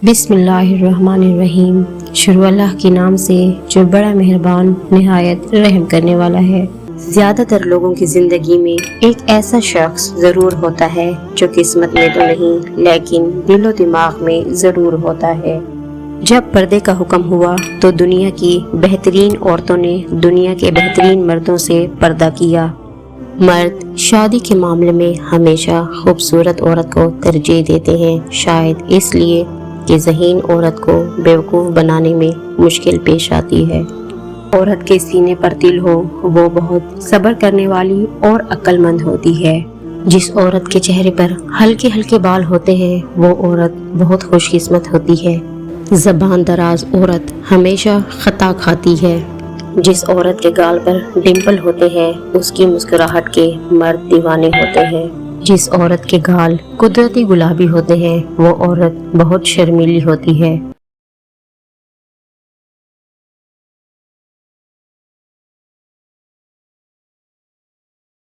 बिस्मिल्लाहिर्रहमानिर्रहीम। शुरू अल्लाह के नाम से जो बड़ा मेहरबान निहायत रहम करने वाला है। ज्यादातर लोगों की जिंदगी में एक ऐसा शख्स जरूर होता है जो किस्मत में तो नहीं लेकिन दिलो दिमाग में जरूर होता है। जब पर्दे का हुक्म हुआ तो दुनिया की बेहतरीन औरतों ने दुनिया के बेहतरीन मर्दों से पर्दा किया। मर्द शादी के मामले में हमेशा खूबसूरत औरत को तरजीह देते हैं, शायद इसलिए कि ज़हीन औरत को बेवकूफ़ बनाने में मुश्किल पेश आती है। औरत के सीने पर तिल हो वो बहुत सब्र करने वाली और अक्लमंद होती है। जिस औरत के चेहरे पर हल्के हल्के बाल होते हैं वो औरत बहुत खुशकिस्मत होती है। ज़बान दराज औरत हमेशा खता खाती है। जिस औरत के गाल पर डिम्पल होते हैं उसकी मुस्कुराहट के मर्द दीवाने होते हैं। जिस औरत के गाल कुदरती गुलाबी होते हैं वो औरत बहुत शर्मीली होती है।